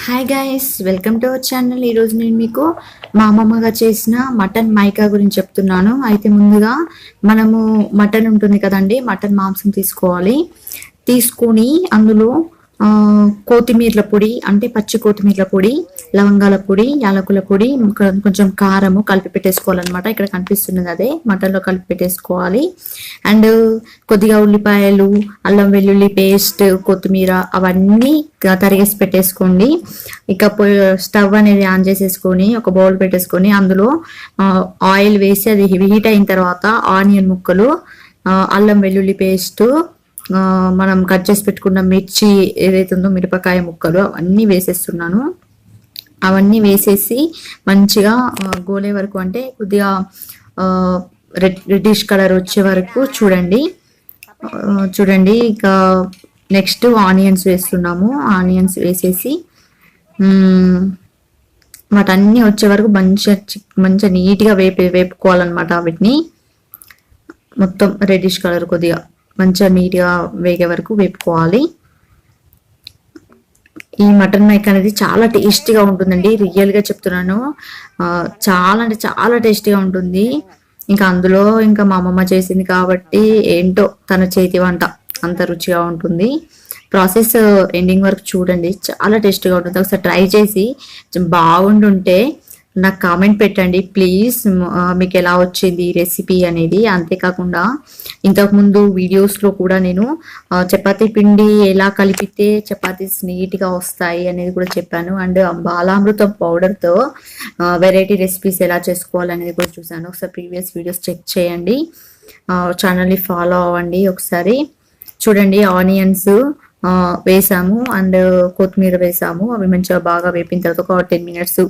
Hi guys, welcome to our channel. ఈరోజు నేను మీకు మా అమ్మమ్మగా చేసిన మటన్ మైకా గురించి చెప్తున్నాను. అయితే ముందుగా మనము మటన్ ఉంటుంది కదండి, మటన్ మాంసం తీసుకొని అందులో కొత్తిమీరల పొడి, అంటే పచ్చి కొత్తిమీరల పొడి, లవంగాల పొడి, యాలకుల పొడి, కొంచెం కారము కలిపి పెట్టేసుకోవాలన్నమాట. ఇక్కడ కనిపిస్తున్నది అదే, మటన్లో కలిపి పెట్టేసుకోవాలి. అండ్ కొద్దిగా ఉల్లిపాయలు, అల్లం వెల్లుల్లి పేస్ట్, కొత్తిమీర అవన్నీ తరిగేసి పెట్టేసుకోండి. ఇక స్టవ్ అనేది ఆన్ చేసేసుకొని ఒక బౌల్ పెట్టేసుకొని అందులో ఆయిల్ వేసి అది హీట్ అయిన తర్వాత ఆనియన్ ముక్కలు, అల్లం వెల్లుల్లి పేస్ట్, మనం కట్ చేసి పెట్టుకున్న మిర్చి ఏదైతే ఉందో మిరపకాయ ముక్కలు అవన్నీ వేసేస్తున్నాను. అవన్నీ వేసేసి మంచిగా గోలే వరకు, అంటే కొద్దిగా రెడ్డిష్ కలర్ వచ్చే వరకు చూడండి. ఇక నెక్స్ట్ ఆనియన్స్ వేస్తున్నాము. ఆనియన్స్ వేసేసి వాటన్నీ వచ్చే వరకు మంచిగా నీట్గా వేపుకోవాలన్నమాట. వీటిని మొత్తం రెడ్డిష్ కలర్ కొద్దిగా మంచిగా నీట్గా వేగే వరకు వేపుకోవాలి. ఈ మటన్ మైక్ అనేది చాలా టేస్టీగా ఉంటుందండి, రియల్గా చెప్తున్నాను. చాలా అంటే చాలా టేస్టీగా ఉంటుంది. ఇంకా అందులో ఇంకా మా అమ్మమ్మ చేసింది కాబట్టి ఏంటో తన చేతి వంట అంత రుచిగా ఉంటుంది. ప్రాసెస్ ఎండింగ్ వరకు చూడండి, చాలా టేస్టీగా ఉంటుంది. ఒకసారి ట్రై చేసి బాగుంటుంటే నాకు కామెంట్ పెట్టండి ప్లీజ్, మీకు ఎలా వచ్చింది రెసిపీ అనేది. అంతేకాకుండా ఇంతకుముందు వీడియోస్లో కూడా నేను చపాతీ పిండి ఎలా కలిపితే చపాతీస్ నీట్గా వస్తాయి అనేది కూడా చెప్పాను. అండ్ బాలామృతం పౌడర్తో వెరైటీ రెసిపీస్ ఎలా చేసుకోవాలనేది కూడా చూసాను. ఒకసారి ప్రీవియస్ వీడియోస్ చెక్ చేయండి, ఛానల్ని ఫాలో అవ్వండి. ఒకసారి చూడండి, ఆనియన్స్ వేసాము అండ్ కొత్తిమీర వేసాము. అవి మంచిగా బాగా వేపిన తర్వాత ఒక 10 minutes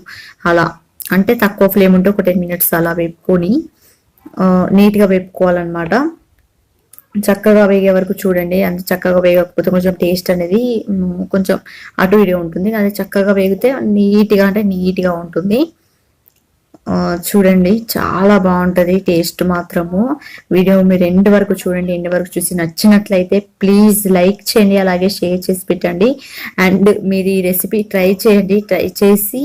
అలా, అంటే తక్కువ ఫ్లేమ్ ఉంటే ఒక 10 minutes అలా వేపుకొని నీట్గా వేపుకోవాలన్నమాట. చక్కగా వేగే వరకు చూడండి. అంత చక్కగా వేగకపోతే కొంచెం టేస్ట్ అనేది కొంచెం అటు ఇటు ఉంటుంది. అది చక్కగా వేగితే నీట్గా ఉంటుంది. చూడండి, చాలా బాగుంటుంది టేస్ట్ మాత్రము. వీడియో మీరు ఎండ్ వరకు చూడండి. ఎండ్ వరకు చూసి నచ్చినట్లయితే ప్లీజ్ లైక్ చేయండి, అలాగే షేర్ చేసి పెట్టండి. అండ్ మీరు ఈ రెసిపీ ట్రై చేయండి. ట్రై చేసి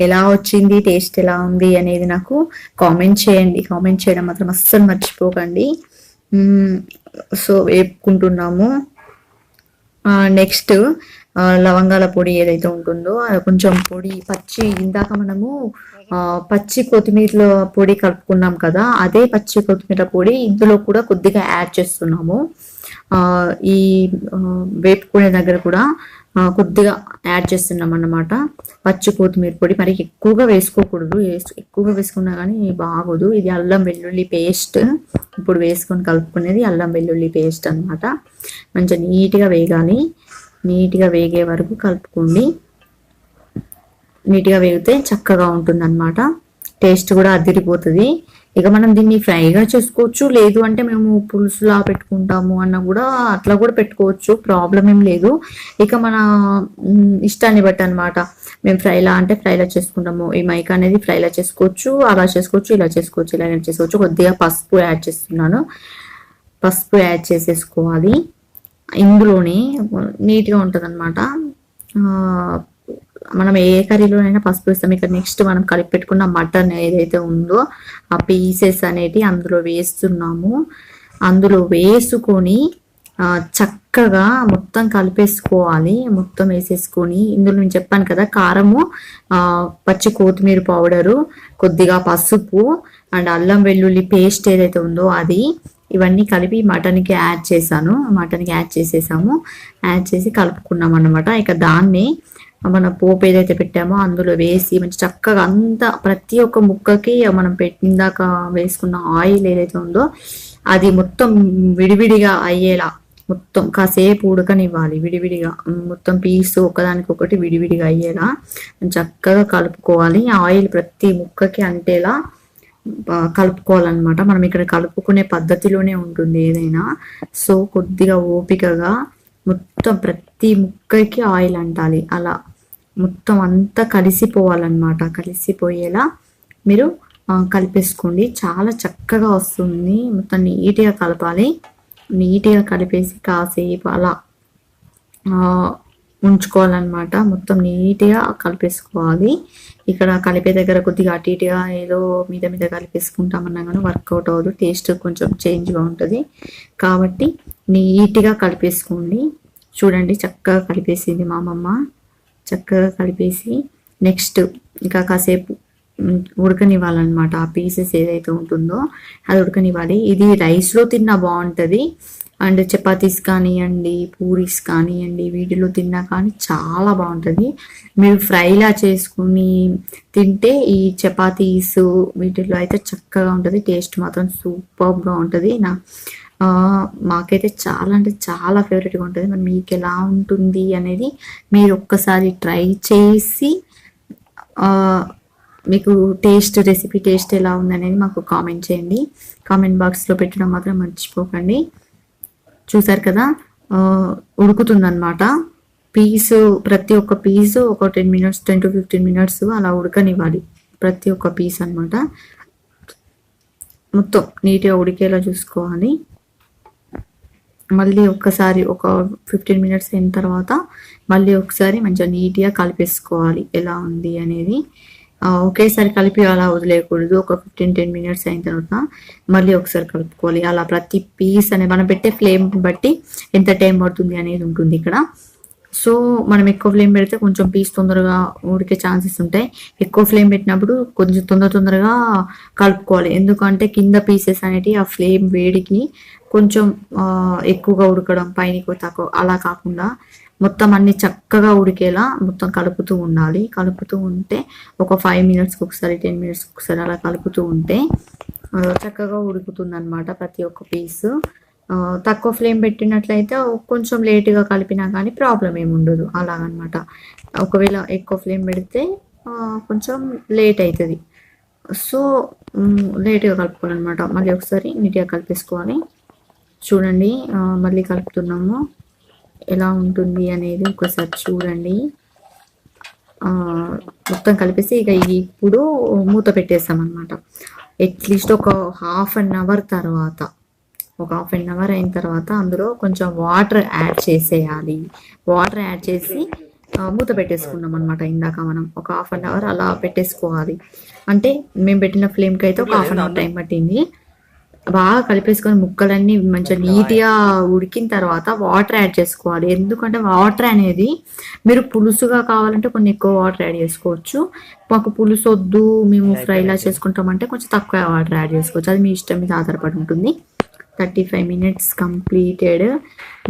ఎలా వచ్చింది, టేస్ట్ ఎలా ఉంది అనేది నాకు కామెంట్ చేయండి. కామెంట్ చేయడం మాత్రం అస్సలు మర్చిపోకండి. సో వేపుకుంటున్నాము. నెక్స్ట్ లవంగాల పొడి ఏదైతే ఉంటుందో అది కొంచెం పొడి ఇందాక మనము పచ్చి కొత్తిమీరలో పొడి కలుపుకున్నాం కదా, అదే పచ్చి కొత్తిమీర పొడి ఇందులో కూడా కొద్దిగా యాడ్ చేస్తున్నాము. ఈ వేపుకునే దగ్గర కూడా కొద్దిగా యాడ్ చేస్తున్నాం అన్నమాట. పచ్చి కొత్తిమీర పొడి మరి ఎక్కువగా వేసుకోకూడదు, ఎక్కువగా వేసుకున్నా కానీ బాగోదు. ఇది అల్లం వెల్లుల్లి పేస్ట్, ఇప్పుడు వేసుకొని కలుపుకునేది అల్లం వెల్లుల్లి పేస్ట్ అనమాట. మంచిగా నీట్గా వేగాలి. నీట్గా వేగే వరకు కలుపుకోండి. నీట్గా వేగితే చక్కగా ఉంటుంది అనమాట. టేస్ట్ కూడా అదిరిపోతుంది. ఇక మనం దీన్ని ఫ్రైగా చేసుకోవచ్చు, లేదు అంటే మేము పులుసులా పెట్టుకుంటాము అన్న కూడా అట్లా కూడా పెట్టుకోవచ్చు, ప్రాబ్లం ఏం లేదు. ఇక మన ఇష్టాన్ని బట్టి అనమాట. మేము ఫ్రైలా అంటే ఫ్రైలా చేసుకుంటాము. ఈ మైక్ అనేది ఫ్రైలా చేసుకోవచ్చు, అలా చేసుకోవచ్చు, ఇలా చేసుకోవచ్చు. కొద్దిగా పసుపు యాడ్ చేస్తున్నాను. పసుపు యాడ్ చేసేసుకోవాలి. ఇందులోనే నీట్గా ఉంటుంది అనమాట. మనం ఏ కర్రీలోనైనా పసుపు వేస్తాం. ఇక్కడ నెక్స్ట్ మనం కలిపి పెట్టుకున్న మటన్ ఏదైతే ఉందో ఆ పీసెస్ అనేటి అందులో వేస్తున్నాము. అందులో వేసుకొని చక్కగా మొత్తం కలిపేసుకోవాలి. మొత్తం వేసేసుకొని ఇందులో నేను చెప్పాను కదా, కారము, పచ్చి కొత్తిమీర పౌడరు, కొద్దిగా పసుపు అండ్ అల్లం వెల్లుల్లి పేస్ట్ ఏదైతే ఉందో అది, ఇవన్నీ కలిపి మటన్కి యాడ్ చేసేసాము. యాడ్ చేసి కలుపుకున్నాం అన్నమాట. ఇక దాన్ని మన పోపు ఏదైతే పెట్టామో అందులో వేసి మంచి చక్కగా అంతా ప్రతి ఒక్క ముక్కకి మనం పెట్టిందాక వేసుకున్న ఆయిల్ ఏదైతే ఉందో అది మొత్తం విడివిడిగా అయ్యేలా మొత్తం కాసేపు ఉడకనివ్వాలి. విడివిడిగా మొత్తం పీసు ఒకదానికొకటి విడివిడిగా అయ్యేలా చక్కగా కలుపుకోవాలి. ఆయిల్ ప్రతి ముక్కకి అంటేలా కలుపుకోవాలన్నమాట. మనం ఇక్కడ కలుపుకునే పద్ధతిలోనే ఉంటుంది ఏదైనా. సో కొద్దిగా ఓపికగా మొత్తం ప్రతి ముక్కకి ఆయిల్ అంటాలి. అలా మొత్తం అంతా కలిసిపోవాలన్నమాట. కలిసిపోయేలా మీరు కలిపేసుకోండి. చాలా చక్కగా వస్తుంది. మొత్తం నీట్గా కలపాలి. నీట్గా కలిపేసి కాసేపు అలా ఉంచుకోవాలన్నమాట. మొత్తం నీట్గా కలిపేసుకోవాలి. ఇక్కడ కలిపే దగ్గర కొద్దిగా అటు ఇటుగా ఏదో మీద మీద కలిపేసుకుంటామన్నా కానీ వర్కౌట్ అవ్వదు, టేస్ట్ కొంచెం చేంజ్గా ఉంటుంది. కాబట్టి నీట్గా కలిపేసుకోండి. చూడండి చక్కగా కలిపేసింది మా అమ్మమ్మ. చక్కగా కలిపేసి నెక్స్ట్ ఇంకా కాసేపు ఉడకనివ్వాలన్నమాట. ఆ పీసెస్ ఏదైతే ఉంటుందో అది ఉడకనివ్వాలి. ఇది రైస్లో తిన్నా బాగుంటుంది, అండ్ చపాతీస్ కానివ్వండి, పూరీస్ కానివ్వండి, వీటిలో తిన్నా కానీ చాలా బాగుంటుంది. మీరు ఫ్రైలా చేసుకుని తింటే ఈ చపాతీస్ వీటిలో అయితే చక్కగా ఉంటుంది. టేస్ట్ మాత్రం సూపర్గా ఉంటుంది. మాకైతే చాలా అంటే చాలా ఫేవరెట్గా ఉంటుంది. మరి మీకు ఎలా ఉంటుంది అనేది మీరు ఒక్కసారి ట్రై చేసి మీకు రెసిపీ టేస్ట్ ఎలా ఉందనేది మాకు కామెంట్ చేయండి. కామెంట్ బాక్స్లో పెట్టడం మాత్రం మర్చిపోకండి. చూసారు కదా, ఉడుకుతుందన్నమాట. ప్రతి ఒక్క పీసు ఒక 10 to 15 మినిట్స్ అలా ఉడకనివ్వాలి. ప్రతి ఒక్క పీస్ అనమాట మొత్తం నీట్గా ఉడికేలా చూసుకోవాలి. మళ్ళీ ఒక్కసారి ఒక 15 మినిట్స్ అయిన తర్వాత మళ్ళీ ఒకసారి మంచిగా నీట్గా కలిపేసుకోవాలి ఎలా ఉంది అనేది. ఒకేసారి కలిపి అలా వదిలేయకూడదు. ఒక 10 మినిట్స్ అయిన తర్వాత మళ్ళీ ఒకసారి కలుపుకోవాలి. అలా ప్రతి పీస్ అనేది మనం పెట్టే ఫ్లేమ్ బట్టి ఎంత టైం పడుతుంది అనేది ఉంటుంది ఇక్కడ. సో మనం ఎక్కువ ఫ్లేమ్ పెడితే కొంచెం పీస్ తొందరగా ఉడికే ఛాన్సెస్ ఉంటాయి. ఎక్కువ ఫ్లేమ్ పెట్టినప్పుడు కొంచెం తొందరగా కలుపుకోవాలి. ఎందుకంటే కింద పీసెస్ అనేటివి ఆ ఫ్లేమ్ వేడికి కొంచెం ఎక్కువగా ఉడకడం, పైన తక్కువ అలా కాకుండా మొత్తం అన్ని చక్కగా ఉడికేలా మొత్తం కలుపుతూ ఉండాలి. కలుపుతూ ఉంటే ఒక 5 మినిట్స్కి ఒకసారి, 10 మినిట్స్కి ఒకసారి అలా కలుపుతూ ఉంటే చక్కగా ఉడుకుతుంది అనమాట ప్రతి ఒక్క పీసు. తక్కువ ఫ్లేమ్ పెట్టినట్లయితే కొంచెం లేట్గా కలిపినా కానీ ప్రాబ్లం ఏమి ఉండదు అలాగనమాట. ఒకవేళ ఎక్కువ ఫ్లేమ్ పెడితే కొంచెం లేట్ అవుతుంది. సో లేట్గా కలుపుకోవాలన్నమాట. మళ్ళీ ఒకసారి నీట్గా కలిపేసుకోవాలి. చూడండి మళ్ళీ కలుపుతున్నాము. ఎలా ఉంటుంది అనేది ఒకసారి చూడండి. మొత్తం కలిపేసి ఇక ఇప్పుడు మూత పెట్టేస్తాం అనమాట. అట్లీస్ట్ ఒక హాఫ్ అన్ అవర్ అయిన తర్వాత అందులో కొంచెం వాటర్ యాడ్ చేసేయాలి. వాటర్ యాడ్ చేసి మూత పెట్టేసుకున్నాం అనమాట. ఇందాక మనం ఒక హాఫ్ అన్ అవర్ అలా పెట్టేసుకోవాలి. అంటే మేము పెట్టిన ఫ్లేమ్కి అయితే ఒక హాఫ్ అన్ అవర్ టైం పట్టింది. బాగా కలిపేసుకొని ముక్కలన్నీ మంచిగా నీట్గా ఉడికిన తర్వాత వాటర్ యాడ్ చేసుకోవాలి. ఎందుకంటే వాటర్ అనేది మీరు పులుసుగా కావాలంటే కొన్ని ఎక్కువ వాటర్ యాడ్ చేసుకోవచ్చు. మాకు పులుసు వద్దు, మేము ఫ్రైలా చేసుకుంటామంటే కొంచెం తక్కువ వాటర్ యాడ్ చేసుకోవచ్చు. అది మీ ఇష్టం మీద ఆధారపడి ఉంటుంది. 35 మినిట్స్ కంప్లీటెడ్.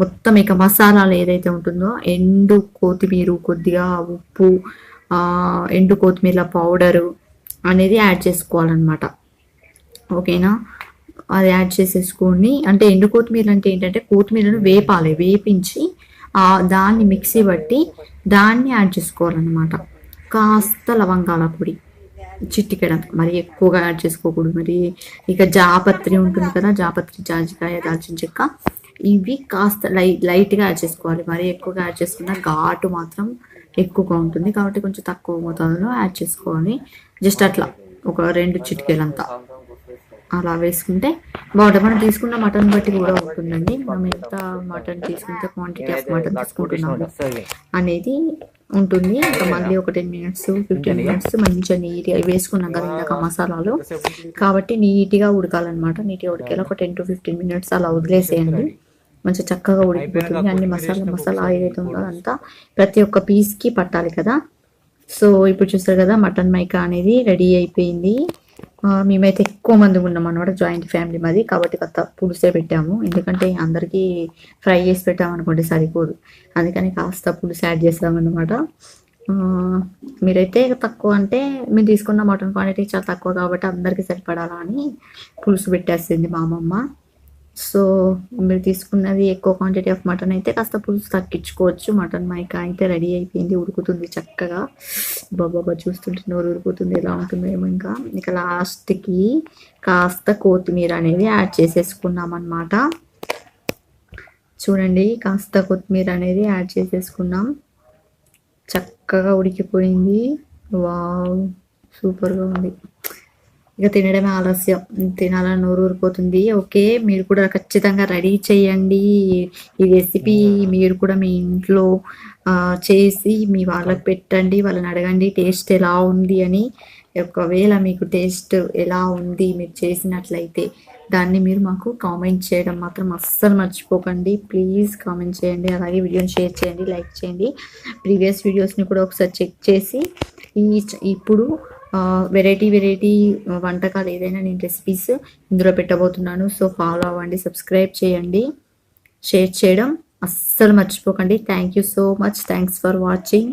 మొత్తం ఇక మసాలాలు ఏదైతే ఉంటుందో ఎండు కొత్తిమీర, కొద్దిగా ఉప్పు, ఎండు కొత్తిమీర పౌడరు అనేది యాడ్ చేసుకోవాలన్నమాట. ఓకేనా, అది యాడ్ చేసేసుకొని, అంటే ఎండు కొత్తిమీర అంటే ఏంటంటే కొత్తిమీరను వేపించి దాన్ని మిక్సీ బట్టి దాన్ని యాడ్ చేసుకోవాలన్నమాట. కాస్త లవంగాల పొడి చిట్టికెడ, మరి ఎక్కువగా యాడ్ చేసుకోకూడదు. మరి ఇక జాపత్రి ఉంటుంది కదా, జాపత్రి, జాజికాయ, దాల్చిన చెక్క, ఇవి కాస్త లైట్గా యాడ్ చేసుకోవాలి. మరి ఎక్కువగా యాడ్ చేసుకున్న ఘాటు మాత్రం ఎక్కువగా ఉంటుంది. కాబట్టి కొంచెం తక్కువ మోతాదులో యాడ్ చేసుకోవాలి. జస్ట్ అట్లా ఒక 2 చిటికెలంతా అలా వేసుకుంటే బాగుంటుంది. మనం తీసుకున్న మటన్ బట్టి కూడా ఉంటుందండి. మనం ఎంత మటన్ తీసుకుంటే క్వాంటిటీ ఆఫ్ మటన్ తీసుకుంటున్నాము అనేది ఉంటుంది. ఇంకా మళ్ళీ ఒక 10 మినిట్స్ 15 మినిట్స్ మంచిగా నీట్గా వేసుకున్నాం కదా ఇందాక మసాలాలు, కాబట్టి నీట్గా ఉడకాలన్నమాట. నీట్గా ఉడికేలా ఒక 10 to 15 మినిట్స్ అలా వదిలేసేయండి. మంచిగా చక్కగా ఉడికిపోతుంది. అన్ని మసాలా ఏదైతే ఉందో అంతా ప్రతి ఒక్క పీస్కి పట్టాలి కదా. సో ఇప్పుడు చూస్తారు కదా, మటన్ మైకా అనేది రెడీ అయిపోయింది. మేమైతే ఎక్కువ మంది ఉన్నాం అనమాట, జాయింట్ ఫ్యామిలీ మాది. కాబట్టి కొత్త పులుసే పెట్టాము. ఎందుకంటే అందరికీ ఫ్రై చేసి పెట్టామనుకోండి సరిపోదు, అందుకని కాస్త పులుసు యాడ్ చేస్తామన్నమాట. మీరైతే తక్కువ అంటే మీరు తీసుకున్న మటన్ క్వాంటిటీ చాలా తక్కువ కాబట్టి అందరికీ సరిపడాలా అని పులుసు పెట్టేస్తుంది మా అమ్మమ్మ. సో మీరు తీసుకున్నది ఎక్కువ క్వాంటిటీ ఆఫ్ మటన్ అయితే కాస్త పులుసు తగ్గించుకోవచ్చు. మటన్ మైకా అయితే రెడీ అయిపోయింది, ఉడుకుతుంది చక్కగా. బాబా చూస్తుంటే నోరు ఉడుకుతుంది, ఎలా ఉంటుందో ఏమో. ఇంకా లాస్ట్కి కాస్త కొత్తిమీర అనేది యాడ్ చేసేసుకున్నాం అన్నమాట. చూడండి, కాస్త కొత్తిమీర అనేది యాడ్ చేసేసుకున్నాం. చక్కగా ఉడికిపోయింది. వావ్, సూపర్గా ఉంది. ఇక తినడమే ఆలస్యం. తినాలని నోరు ఊరిపోతుంది. ఓకే. మీరు కూడా ఖచ్చితంగా రెడీ చేయండి. ఈ రెసిపీ మీరు కూడా మీ ఇంట్లో చేసి మీ వాళ్ళకి పెట్టండి. వాళ్ళని అడగండి టేస్ట్ ఎలా ఉంది అని. ఒకవేళ మీకు టేస్ట్ ఎలా ఉంది మీరు చేసినట్లయితే దాన్ని మీరు మాకు కామెంట్ చేయడం మాత్రం అస్సలు మర్చిపోకండి. ప్లీజ్ కామెంట్ చేయండి. అలాగే వీడియోని షేర్ చేయండి, లైక్ చేయండి. ప్రీవియస్ వీడియోస్ని కూడా ఒకసారి చెక్ చేసి ఇప్పుడు వెరైటీ వంటకాలు ఏదైనా నేను రెసిపీస్ ఇందులో పెట్టబోతున్నాను. సో ఫాలో అవ్వండి, సబ్స్క్రైబ్ చేయండి, షేర్ చేయడం అస్సలు మర్చిపోకండి. Thank you so much. Thanks for watching.